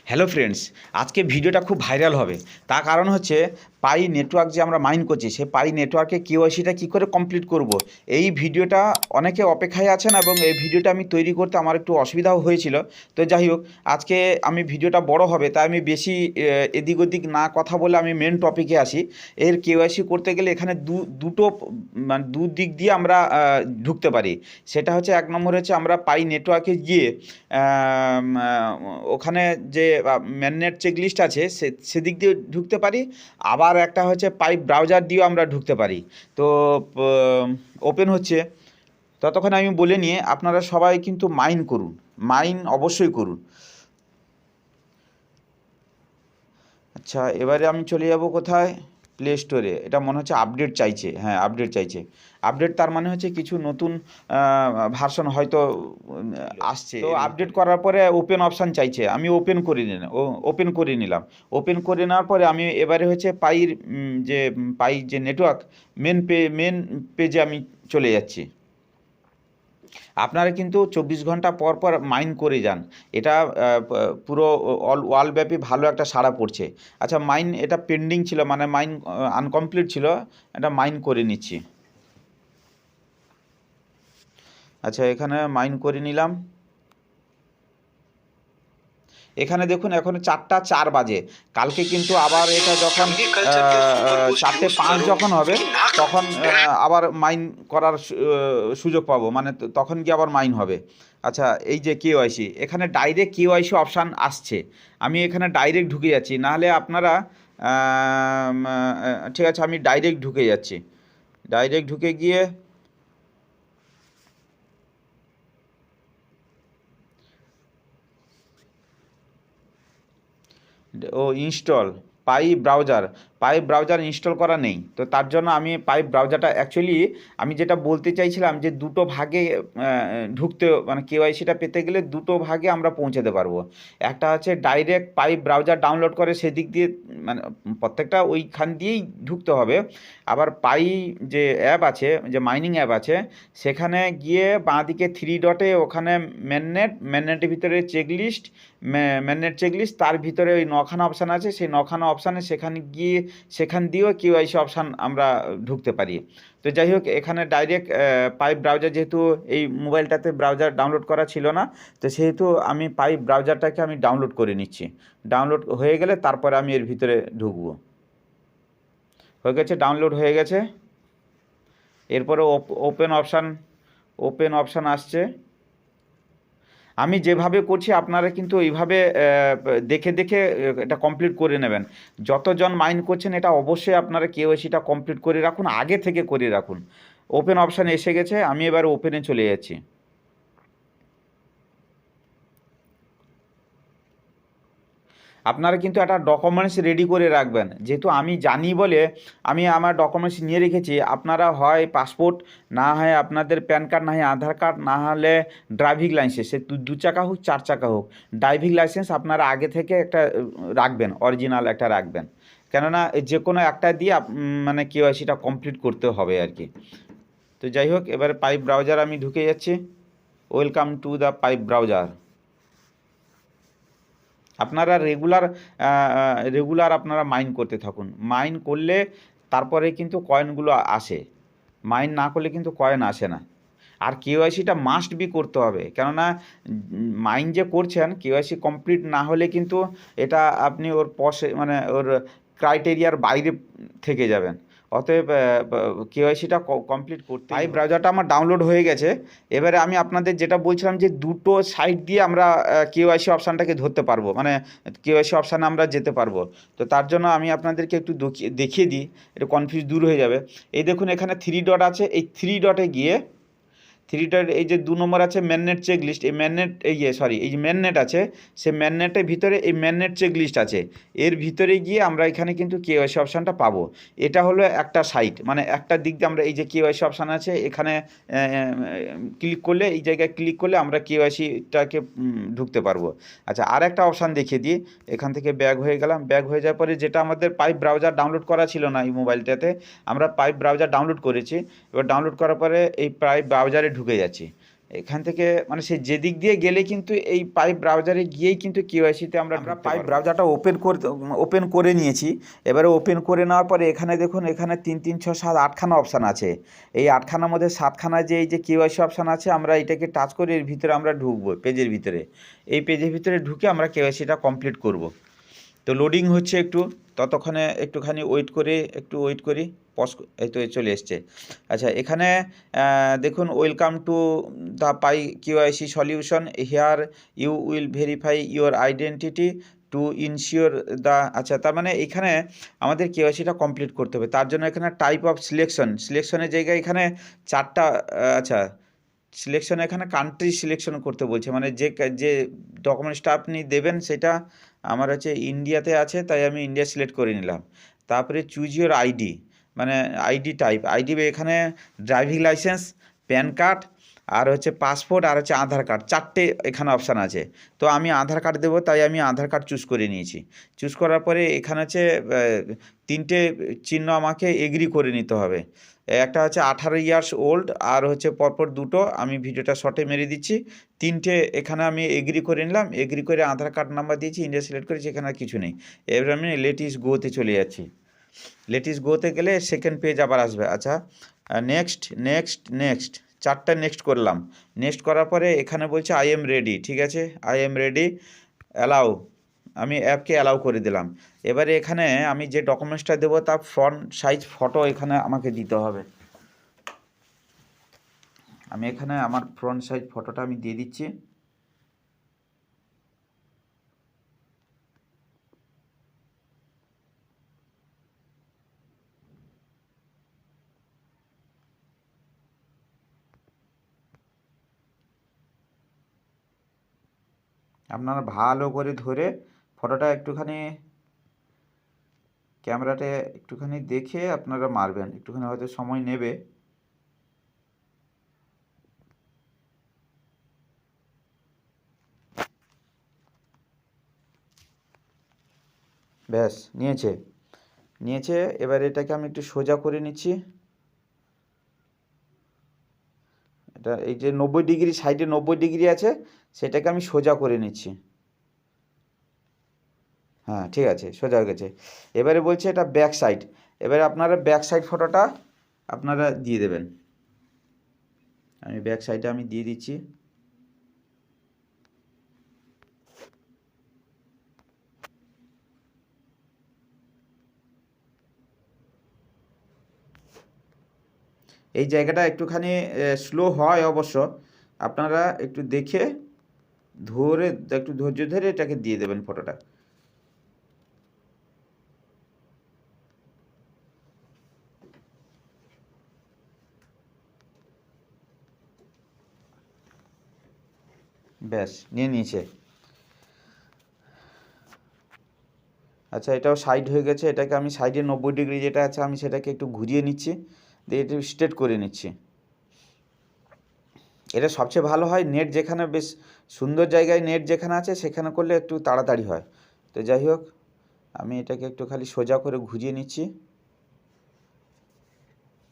Hello friends, আজকে ভিডিওটা খুব ভাইরাল হবে। তার কারণ হচ্ছে পাই নেটওয়ার্ক যে আমরা মাইন করছি, সে পাই নেটওয়ার্কে কেওয়াইসিটা কী করে কমপ্লিট করব। এই ভিডিওটা অনেকে অপেক্ষায় আছেন এবং এই ভিডিওটা আমি তৈরি করতে আমার একটু অসুবিধাও হয়েছিল। তো যাই হোক, আজকে আমি ভিডিওটা বড় হবে তাই আমি বেশি এদিক ওদিক না কথা বলে আমি মেন টপিকে আসি। এর কেওয়াইসি করতে গেলে এখানে দুটো মানে দিক দিয়ে আমরা ঢুকতে পারি। সেটা হচ্ছে, এক নম্বর হচ্ছে আমরা পাই নেটওয়ার্কে গিয়ে ওখানে যে ম্যাননেট চেকলিস্ট আছে সেদিক দিয়ে ঢুকতে পারি। আবার একটা হচ্ছে পাইপ ব্রাউজার দিয়েও আমরা ঢুকতে পারি। তো ওপেন হচ্ছে, ততক্ষণ আমি বলে নিয়ে আপনারা সবাই কিন্তু মাইন করুন, মাইন অবশ্যই করুন। আচ্ছা, এবারে আমি চলে যাব কোথায়, প্লে স্টোরে। এটা মনে হচ্ছে আপডেট চাইছে, হ্যাঁ আপডেট চাইছে। আপডেট তার মানে হচ্ছে কিছু নতুন ভার্সন হয়তো আসছে। তো আপডেট করার পরে ওপেন অপশান চাইছে, আমি ওপেন করে নিলাম, ওপেন করে নেওয়ার পরে আমি এবারে হচ্ছে পাই যে নেটওয়ার্ক মেন পেজে আমি চলে যাচ্ছি। আপনারা কিন্তু 24 ঘন্টা পর পর মাইন করে যান, এটা পুরো ওয়ার্ল্ডব্যাপী ভালো একটা সাড়া পড়ছে। আচ্ছা, মাইন এটা পেন্ডিং ছিল, মানে মাইন আনকমপ্লিট ছিল, এটা মাইন করে নিচ্ছি। আচ্ছা, এখানে মাইন করে নিলাম। এখানে দেখুন এখন 4টা 4 বাজে। কালকে কিন্তু আবার এটা যখন 4টে 5 যখন হবে তখন আবার মাইন করার সুযোগ পাবো, মানে তখন কি আবার মাইন হবে। আচ্ছা, এই যে কেওয়াইসি, এখানে ডাইরেক্ট কেওয়াইসি অপশান আসছে, আমি এখানে ডাইরেক্ট ঢুকে যাচ্ছি। নাহলে আপনারা ঠিক আছে, আমি ডাইরেক্ট ঢুকে যাচ্ছি। ডাইরেক্ট ঢুকে গিয়ে ইনস্টল পাইপ ব্রাউজার ইনস্টল করা নেই, তো তার জন্য আমি পাইপ ব্রাউজারটা অ্যাকচুয়ালি আমি যেটা বলতে চাইছিলাম যে দুটো ভাগে ঢুকতে, মানে কেওয়াইসিটা পেতে গেলে দুটো ভাগে আমরা পৌঁছাতে পারবো। একটা হচ্ছে ডাইরেক্ট পাইপ ব্রাউজার ডাউনলোড করে সেদিক দিয়ে, মানে প্রত্যেকটা ওইখান দিয়েই ঢুকতে হবে। আবার পাই যে অ্যাপ আছে, যে মাইনিং অ্যাপ আছে, সেখানে গিয়ে বাঁদিকে 3 ডটে ওখানে ম্যাননেটের ভিতরে চেকলিস্ট, ম্যাননেট চেকলিস্ট, তার ভিতরে ওই 9খানা অপশান আছে, সেই 9খানা অপশানে সেখান দিয়েও কেওয়াইসি অপশান আমরা ঢুকতে পারি। তো যাই হোক, এখানে ডাইরেক্ট পাইপ ব্রাউজার, যেহেতু এই মোবাইলটাতে ব্রাউজার ডাউনলোড করা ছিল না, তো সেহেতু আমি পাইপ ব্রাউজারটাকে আমি ডাউনলোড করে নিচ্ছি। ডাউনলোড হয়ে গেলে তারপরে আমি এর ভিতরে ঢুকবো। হয়ে গেছে, ডাউনলোড হয়ে গেছে। এরপরে ওপেন অপশান আসছে। আমি যেভাবে করছি আপনারা কিন্তু এইভাবে দেখে দেখে এটা কমপ্লিট করে নেবেন। যতজন মাইন করছেন এটা অবশ্যই আপনারা কেওয়াইসিটা কমপ্লিট করে রাখুন, আগে থেকে করে রাখুন। ওপেন অপশান এসে গেছে, আমি এবার ওপেনে চলে যাচ্ছি। আপনারা কিন্তু একটা ডকুমেন্টস রেডি করে রাখবেন, যেহেতু আমি জানি বলে আমি আমার ডকুমেন্টস নিয়ে রেখেছি। আপনারা হয় পাসপোর্ট, না হয় আপনাদের প্যান কার্ড, না হয় আধার কার্ড, না হলে ড্রাইভিং লাইসেন্স, সে 2 চাকা হোক 4 চাকা হোক, ড্রাইভিং লাইসেন্স আপনারা আগে থেকে একটা রাখবেন, অরিজিনাল একটা রাখবেন। কেননা যে কোনো একটা দিয়ে মানে কেওয়াইসিটা কমপ্লিট করতে হবে আর কি। তো যাই হোক, এবারে পাইপ ব্রাউজার আমি ঢুকে যাচ্ছি। Welcome to the pipe browser. আপনারা রেগুলার আপনারা মাইন করতে থাকুন, মাইন করলে তারপরে কিন্তু কয়েনগুলো আসে, মাইন না করলে কিন্তু কয়েন আসে না। আর কেওয়াইসিটা মাস্ট বি করতে হবে, কেননা মাইন যে করছেন কেওয়াইসি কমপ্লিট না হলে কিন্তু এটা আপনি ওর মানে ওর ক্রাইটেরিয়ার বাইরে থেকে যাবেন। অতএব কেওয়াইসিটা কমপ্লিট করতে। পাইপ ব্রাউজারটা আমার ডাউনলোড হয়ে গেছে। এবারে আমি আপনাদের যেটা বলছিলাম যে দুটো সাইট দিয়ে আমরা কেওয়াইসি অপশানটাকে ধরতে পারবো, মানে কেওয়াইসি অপশানে আমরা যেতে পারবো। তো তার জন্য আমি আপনাদেরকে একটু দেখিয়ে দিই, একটু কনফিউজ দূর হয়ে যাবে। এই দেখুন, এখানে 3 ডট আছে, এই 3 ডটে গিয়ে 3 ডট, এই যে 2 নম্বর আছে ম্যাননেট চেক লিস্ট, এই ম্যাননেট এই যে ম্যাননেট আছে, সে ম্যাননেটের ভিতরে এই ম্যাননেট চেক লিস্ট আছে। এর ভিতরে গিয়ে আমরা এখানে কিন্তু কেওয়াইসি অপশানটা পাবো। এটা হলো একটা সাইট, মানে একটা দিক দিয়ে আমরা এই যে কেওয়াইসি অপশান আছে এখানে ক্লিক করলে, এই জায়গায় ক্লিক করলে আমরা কেওয়াইসিটাকে ঢুকতে পারবো। আচ্ছা, আর একটা অপশান দেখিয়ে দিই। এখান থেকে ব্যাক হয়ে গেলাম, ব্যাক হয়ে যাওয়ার পরে যেটা আমাদের পাইপ ব্রাউজার ডাউনলোড করা ছিল না এই মোবাইলটাতে, আমরা পাইপ ব্রাউজার ডাউনলোড করেছি। এবার ডাউনলোড করার পরে এই পাইপ ব্রাউজারে ঢুকে যাচ্ছি। এখান থেকে মানে সে যেদিক দিয়ে গেলে কিন্তু এই পাইপ ব্রাউজারে গিয়েই কিন্তু কেওয়াইসিতে আমরা পাইপ ব্রাউজারটা ওপেন করে নিয়েছি। এবারে ওপেন করে নেওয়ার পরে এখানে দেখুন, এখানে 3 3 6 7 8খানা অপশান আছে। এই 8খানার মধ্যে 7খানা যে এই যে কেওয়াইসি অপশান আছে, আমরা এটাকে টাচ করে এর ভিতরে আমরা ঢুকবো পেজের ভিতরে। এই পেজের ভিতরে ঢুকে আমরা কেওয়াইসিটা কমপ্লিট করব। তো লোডিং হচ্ছে একটু, ততক্ষণে একটুখানি একটু ওয়েট করি। এই তো চলে এসছে। আচ্ছা, এখানে দেখুন, welcome to the pi QIC solution, here you will verify your identity to ensure the. আচ্ছা, তার মানে এখানে আমাদের কেওয়াইসিটা কমপ্লিট করতে হবে। তার জন্য এখানে টাইপ অফ সিলেকশনের জায়গায় এখানে 4টা আচ্ছা সিলেকশন, এখানে কান্ট্রি সিলেকশন করতে বলছে, মানে যে ডকুমেন্টসটা আপনি দেবেন সেটা আমার হচ্ছে ইন্ডিয়াতে আছে, তাই আমি ইন্ডিয়া সিলেক্ট করে নিলাম। তারপরে চুজ ইউর আইডি, মানে আইডি টাইপ, আইডি এখানে ড্রাইভিং লাইসেন্স, প্যান কার্ড, আর হচ্ছে পাসপোর্ট, আর হচ্ছে আধার কার্ড, 4টে এখানে অপশান আছে। তো আমি আধার কার্ড দেবো, তাই আমি আধার কার্ড চুজ করে নিয়েছি। চুজ করার পরে এখানে হচ্ছে 3টে চিহ্ন আমাকে এগ্রি করে নিতে হবে। একটা হচ্ছে 18 ইয়ার্স ওল্ড, আর হচ্ছে পরপর দুটো, আমি ভিডিওটা শর্টে মেরে দিচ্ছি। 3টে এখানে আমি এগ্রি করে নিলাম। এগ্রি করে আধার কার্ড নাম্বার দিয়েছি, ইন্ডিয়া সিলেক্ট করেছি, এখানে আর কিছু নেই। এবার আমি লেটিস গোতে চলে যাচ্ছি। লেটিস গোতে গেলে সেকেন্ড পেজ আবার আসবে। আচ্ছা, নেক্সট নেক্সট নেক্সট 4টা নেক্সট করলাম। নেক্সট করার পরে এখানে বলছে আই এম রেডি। ঠিক আছে, আই এম রেডি, অ্যালাউ, আমি অ্যাপকে অ্যালাউ করে দিলাম। এবারে এখানে আমি যে ডকুমেন্টসটা দেবো তার ফ্রন্ট সাইজ ফটো এখানে আমাকে দিতে হবে। আমি এখানে আমার ফ্রন্ট সাইজ ফটোটা আমি দিয়ে দিচ্ছি। আপনারা ভালো করে ধরে ফটোটা একটুখানি ক্যামেরাতে একটুখানি দেখে আপনারা মারবেন, একটুখানি হয়তো সময় নেবে। ব্যাস, নিয়েছে। এবার এটাকে আমি একটু সোজা করে নিচ্ছি। এটা এই যে 90 ডিগ্রি, সাইডে 90 ডিগ্রি আছে, সেটাকে আমি সোজা করে নিচ্ছি। হ্যাঁ, ঠিক আছে, সোজা হয়ে গেছে। এবারে বলছে এটা ব্যাক সাইড। এবারে আপনারা ব্যাক সাইড ফটোটা আপনারা দিয়ে দেবেন। আমি ব্যাক সাইডে আমি দিয়ে দিচ্ছি। এই জায়গাটা একটুখানি স্লো হয় অবশ্য, আপনারা একটু দেখে ধরে, একটু ধৈর্য ধরে এটাকে দিয়ে দেবেন ফটোটা। ব্যাস, নিয়েছে। আচ্ছা, এটাও সাইড হয়ে গেছে। এটাকে আমি সাইডে 90 ডিগ্রি যেটা আছে আমি সেটাকে একটু ঘুরিয়ে নিচ্ছি, দিয়ে একটু স্ট্রেট করে নিচ্ছি। এটা সবচেয়ে ভালো হয় নেট যেখানে, বেশ সুন্দর জায়গায় নেট যেখানে আছে সেখানে করলে একটু তাড়াতাড়ি হয়। তো যাই হোক, আমি এটাকে একটু খালি সোজা করে ঘুরিয়ে নিচ্ছি।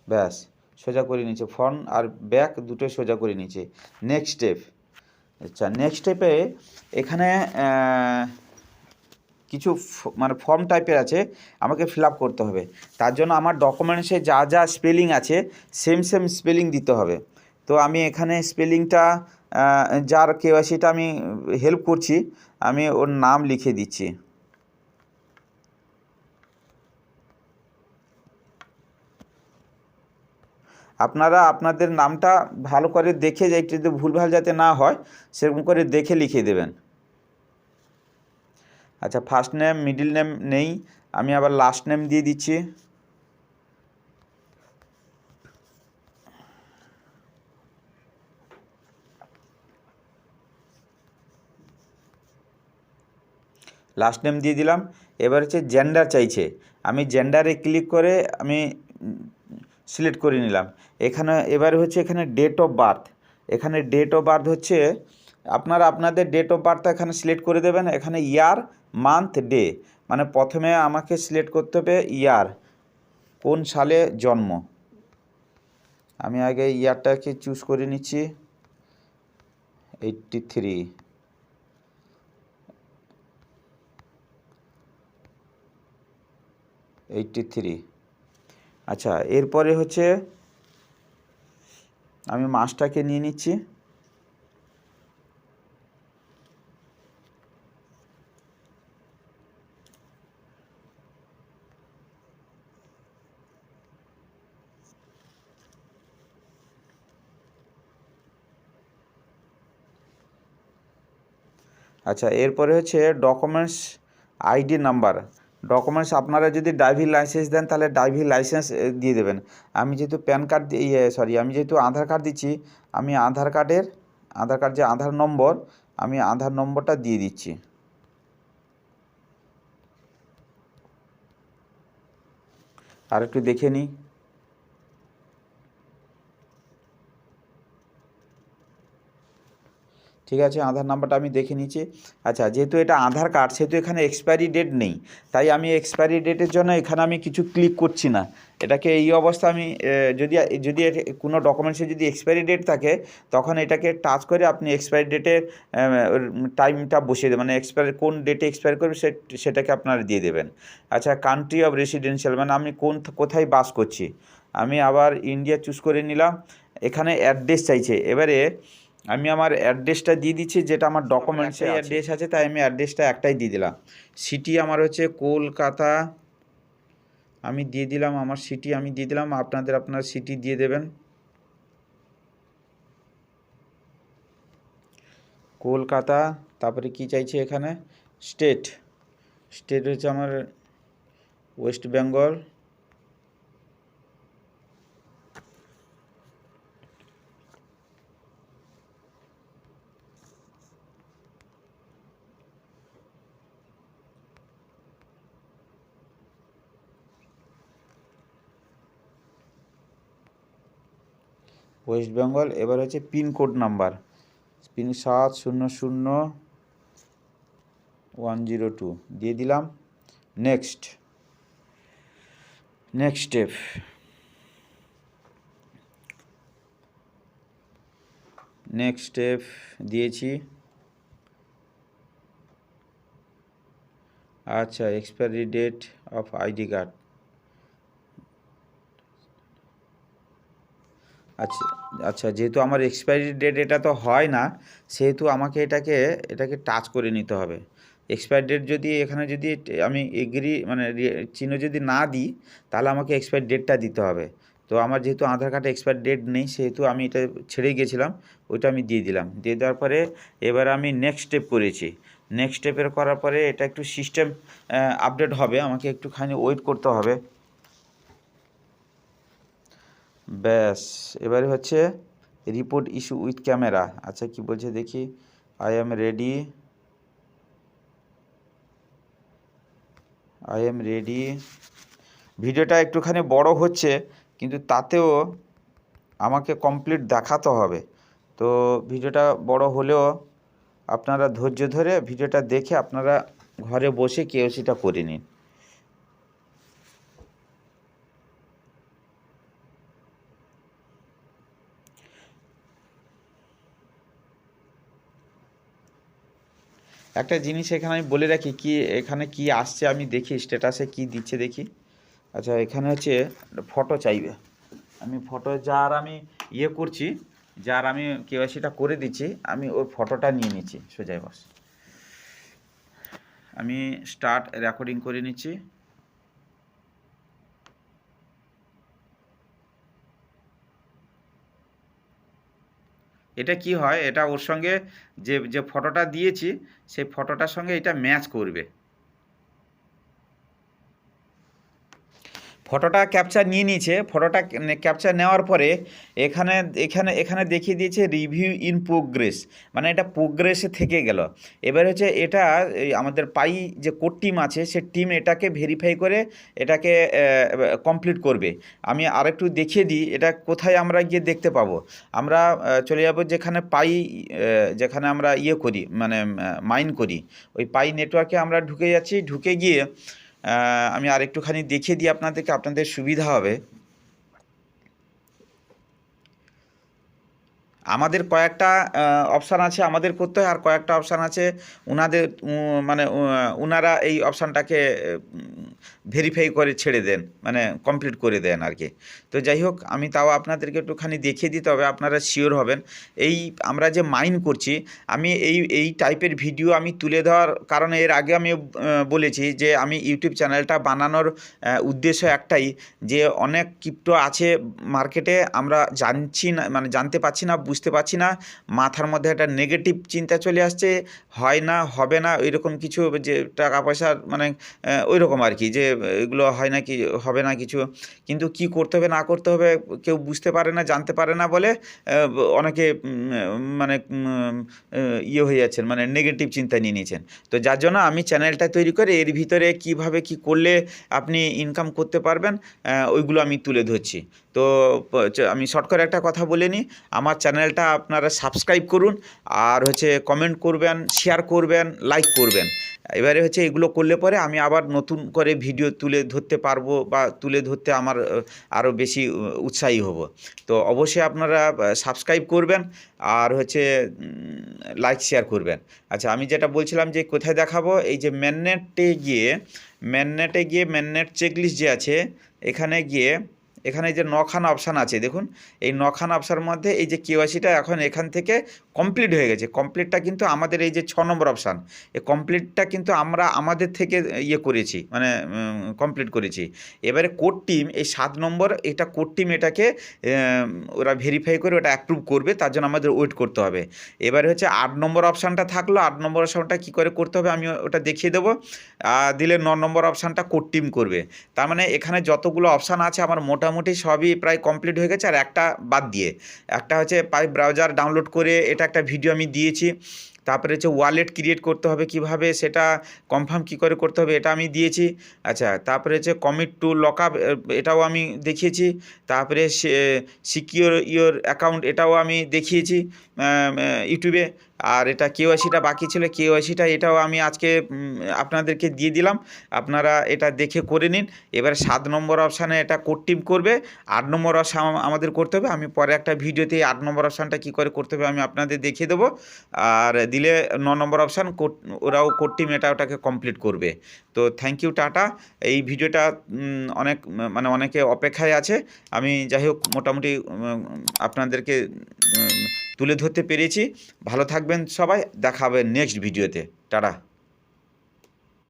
ব্যাস, সোজা করে নিচ্ছে, ফ্রন্ট আর ব্যাক দুটোই সোজা করে নিচ্ছে। Next step. আচ্ছা, নেক্সট স্টেপে এখানে কিছু মানে ফর্ম টাইপের আছে, আমাকে ফিল আপ করতে হবে। তার জন্য আমার ডকুমেন্টসে যা যা স্পেলিং আছে সেম স্পেলিং দিতে হবে। তো আমি এখানে স্পেলিংটা, যার কেওয়াইসিটা আমি হেল্প করছি, আমি ওর নাম লিখে দিচ্ছি। আপনারা আপনাদের নামটা ভালো করে দেখে, যে একটু ভুলভাল যাতে না হয় সেরকম করে দেখে লিখে দেবেন। আচ্ছা, ফার্স্ট নেম, মিডিল নেম নেই, আমি আবার লাস্ট নেম দিয়ে দিচ্ছি। লাস্ট নেম দিয়ে দিলাম। এবার হচ্ছে জেন্ডার চাইছে, আমি জেন্ডারে ক্লিক করে আমি সিলেক্ট করে নিলাম। এখানে এবার হচ্ছে এখানে ডেট অফ বার্থ, এখানে ডেট অফ বার্থ হচ্ছে আপনারা আপনাদের ডেট অফ বার্থটা এখানে সিলেক্ট করে দেবেন। এখানে ইয়ার, মান্থ, ডে, মানে প্রথমে আমাকে সিলেক্ট করতে হবে ইয়ার, কোন সালে জন্ম। আমি আগে ইয়ারটাকে চুজ করে নিচ্ছি। 83 83। আচ্ছা, এরপরে হচ্ছে আমি মাছটাকে নিয়ে নিচ্ছি। আচ্ছা, এরপরে হচ্ছে ডকুমেন্টস আইডি নাম্বার। ডকুমেন্টস আপনারা যদি ড্রাইভিং লাইসেন্স দেন তাহলে ড্রাইভিং লাইসেন্স দিয়ে দেবেন। আমি যেহেতু প্যান কার্ড আমি যেহেতু আধার কার্ড দিচ্ছি, আমি আধার কার্ড যে আধার নম্বর, আমি আধার নম্বরটা দিয়ে দিচ্ছি। আর একটু দেখে নিই। ঠিক আছে, আধার নাম্বারটা আমি দেখে নিচ্ছি। আচ্ছা, যেহেতু এটা আধার কার্ড সেহেতু এখানে এক্সপায়ারি ডেট নেই, তাই আমি এক্সপায়ারি ডেটের জন্য এখানে আমি কিছু ক্লিক করছি না। এটাকে এই অবস্থা আমি যদি যদি কোনো ডকুমেন্টসে যদি এক্সপায়ারি ডেট থাকে তখন এটাকে টাচ করে আপনি এক্সপায়ারি ডেটের টাইমটা বসিয়ে দেবেন, মানে কোন ডেটে এক্সপায়ার করবে সেটাকে আপনারা দিয়ে দেবেন। আচ্ছা, কান্ট্রি অফ রেসিডেন্সিয়াল, মানে আমি কোথায় বাস করছি। আমি আবার ইন্ডিয়া চুজ করে নিলাম। এখানে অ্যাড্রেস চাইছে, এবারে আমি আমার অ্যাড্রেসটা দিয়ে দিচ্ছি, যেটা আমার ডকুমেন্টসে অ্যাড্রেস আছে, তাই আমি অ্যাড্রেসটা একটাই দিয়ে দিলাম। সিটি আমার হচ্ছে কলকাতা, আমি দিয়ে দিলাম আমার সিটি আমি দিয়ে দিলাম। আপনার সিটি দিয়ে দেবেন, কলকাতা। তারপরে কি চাইছে এখানে, স্টেট হচ্ছে আমার ওয়েস্ট বেঙ্গল। ওয়েস্ট বেঙ্গল। এবার হচ্ছে পিনকোড নাম্বার, 700102 দিয়ে দিলাম। Next step. নেক্সট স্টেপ দিয়েছি। আচ্ছা, expiry date of ID card. আচ্ছা, যেহেতু আমার এক্সপায়ারি ডেট এটা তো হয় না, সেহেতু আমাকে এটাকে টাচ করে নিতে হবে। এক্সপায়ারি ডেট যদি এখানে যদি আমি এগ্রি মানে চিহ্ন যদি না দিই তাহলে আমাকে এক্সপায়ারি ডেটটা দিতে হবে। তো আমার যেহেতু আধার কার্ডে এক্সপায়ারি ডেট নেই সেহেতু আমি এটা ছেড়েই গেছিলাম, ওইটা আমি দিয়ে দিলাম। দিয়ে দেওয়ার পরে এবার আমি নেক্সট স্টেপ করেছি। নেক্সট স্টেপের করার পরে এটা একটু সিস্টেম আপডেট হবে, আমাকে একটুখানি ওয়েট করতে হবে। ব্যাস, এবারে হচ্ছে রিপোর্ট ইস্যু উইথ ক্যামেরা। আচ্ছা, কি বলছে দেখি। I am ready. ভিডিওটা একটুখানি বড় হচ্ছে, কিন্তু তাতেও আমাকে কমপ্লিট দেখাতে হবে। তো ভিডিওটা বড় হলেও আপনারা ধৈর্য ধরে ভিডিওটা দেখে আপনারা ঘরে বসে কেওসিটা করে নিন। একটা জিনিস এখানে আমি বলে রাখি, কি এখানে কি আসছে আমি দেখি স্ট্যাটাসে কি দিচ্ছে দেখি। আচ্ছা, এখানে হচ্ছে ফটো চাইবে। আমি ফটো যার আমি করছি, যার আমি কেওয়াইসিটা করে দিচ্ছি, আমি ওর ফটোটা নিয়ে নিচ্ছি সোজাই বস। আমি স্টার্ট রেকর্ডিং করে নিচ্ছি। এটা কি হয়, এটা ওর সঙ্গে যে ফটোটা দিয়েছি সেই ফটোটার সঙ্গে এটা ম্যাচ করবে। ফটোটা ক্যাপচার নিয়ে নিয়েছে। ফটোটা ক্যাপচার নেওয়ার পরে এখানে এখানে এখানে দেখিয়ে দিয়েছে রিভিউ ইন প্রোগ্রেস, মানে এটা প্রোগ্রেসে থেকে গেল। এবার হচ্ছে এটা আমাদের পাই যে কোড টিম আছে সে টিম এটাকে ভেরিফাই করে এটাকে কমপ্লিট করবে। আমি আরেকটু দেখিয়ে দিই এটা কোথায় আমরা গিয়ে দেখতে পাবো। আমরা চলে যাব যেখানে পাই, যেখানে আমরা করি মানে মাইন করি, ওই পাই নেটওয়ার্কে আমরা ঢুকে যাচ্ছি। ঢুকে গিয়ে আমি আরেকটুখানি দেখিয়ে দিই আপনাদেরকে, আপনাদের সুবিধা হবে। আমাদের কয়েকটা অপশান আছে আমাদের করতে হয়, আর কয়েকটা অপশান আছে ওনাদের, মানে ওনারা এই অপশানটাকে ভেরিফাই করে ছেড়ে দেন, মানে কমপ্লিট করে দেন আর কি। তো যাই হোক, আমি তাও আপনাদেরকে একটুখানি দেখিয়ে দিতে হবে, আপনারা শিওর হবেন। এই আমরা যে মাইন করছি, আমি এই টাইপের ভিডিও আমি তুলে দেওয়ার কারণে এর আগে আমি বলেছি যে আমি ইউটিউব চ্যানেলটা বানানোর উদ্দেশ্য একটাই, যে অনেক ক্রিপ্টো আছে মার্কেটে, আমরা জানছি না, মানে জানতে পারছি না, বুঝতে পারছি না, মাথার মধ্যে একটা নেগেটিভ চিন্তা চলে আসছে, হয় না, হবে না, ওইরকম কিছু, যে টাকা পয়সা মানে ওই রকম আর কি, যে এগুলো হয় না, কি হবে না কিছু, কিন্তু কি করতে হবে না করতে হবে কেউ বুঝতে পারে না, জানতে পারে না বলে অনেকে মানে ইয়ে হয়ে যাচ্ছেন, মানে নেগেটিভ চিন্তা নিয়ে নিয়েছেন। তো যার জন্য আমি চ্যানেলটা তৈরি করে এর ভিতরে কিভাবে কি করলে আপনি ইনকাম করতে পারবেন ওইগুলো আমি তুলে ধরছি। তো আমি শর্ট করে একটা কথা বলে নিই, আমার চ্যানেলটা আপনারা সাবস্ক্রাইব করুন, আর হচ্ছে কমেন্ট করবেন, শেয়ার করবেন, লাইক করবেন। এবারে হচ্ছে এগুলো করলে পরে আমি আবার নতুন করে ভিডিও তুলে ধরতে পারবো, বা তুলে ধরতে আমার আরও বেশি উৎসাহী হব। তো অবশ্যই আপনারা সাবস্ক্রাইব করবেন, আর হচ্ছে লাইক শেয়ার করবেন। আচ্ছা, আমি যেটা বলছিলাম যে কোথায় দেখাবো, এই যে ম্যাননেট চেকলিস্ট যে আছে, এখানে গিয়ে এখানে যে 9খানা অপশান আছে দেখুন, এই 9খানা অপশানের মধ্যে এই যে কেওয়াইসিটা এখন এখান থেকে কমপ্লিট হয়ে গেছে। কমপ্লিটটা কিন্তু আমাদের এই যে 6 নম্বর অপশান, এই কমপ্লিটটা কিন্তু আমরা আমাদের থেকে ইয়ে করেছি, মানে কমপ্লিট করেছি। এবারে কোড টিম এই 7 নম্বর, এটা কোড টিম এটাকে ওরা ভেরিফাই করে ওটা অ্যাপ্রুভ করবে, তার জন্য আমাদের ওয়েট করতে হবে। এবারে হচ্ছে 8 নম্বর অপশানটা থাকলো, 8 নম্বর অপশানটা কী করে করতে হবে আমি ওটা দেখিয়ে দেবো। দিলে 9 নম্বর অপশানটা কোড টিম করবে। তার মানে এখানে যতগুলো অপশান আছে আমার মোটামুটি সবই প্রায় কমপ্লিট হয়ে গেছে, আর একটা বাদ দিয়ে, একটা হচ্ছে পাইপ ব্রাউজার ডাউনলোড করে, এটা একটা ভিডিও আমি দিয়েছি। তারপরে হচ্ছে ওয়ালেট ক্রিয়েট করতে হবে কিভাবে, সেটা কনফার্ম কী করে করতে হবে, এটা আমি দিয়েছি। আচ্ছা, তারপরে হচ্ছে কমিট টু লকআপ, এটাও আমি দেখিয়েছি। তারপরে সিকিওর ইওর অ্যাকাউন্ট, এটাও আমি দেখিয়েছি ইউটিউবে। আর এটা কেওয়াইসিটা বাকি ছিল, কেওয়াইসিটা এটাও আমি আজকে আপনাদেরকে দিয়ে দিলাম, আপনারা এটা দেখে করে নিন। এবারে 7 নম্বর অপশানে এটা কোড টিম করবে, 8 নম্বর অপশান আমাদের করতে হবে। আমি পরে একটা ভিডিওতে 8 নম্বর অপশানটা কী করে করতে হবে আমি আপনাদের দেখিয়ে দেবো। আর দিলে 9 নম্বর অপশান ওরাও কোড টিম ওটাকে কমপ্লিট করবে। তো থ্যাংক ইউ, টাটা। এই ভিডিওটা অনেক, মানে অনেকে অপেক্ষায় আছে। আমি যাই হোক মোটামুটি আপনাদেরকে তুলে ধরতে পেরেছি। ভালো থাকবেন সবাই, দেখা হবে নেক্সট ভিডিওতে, টাটা।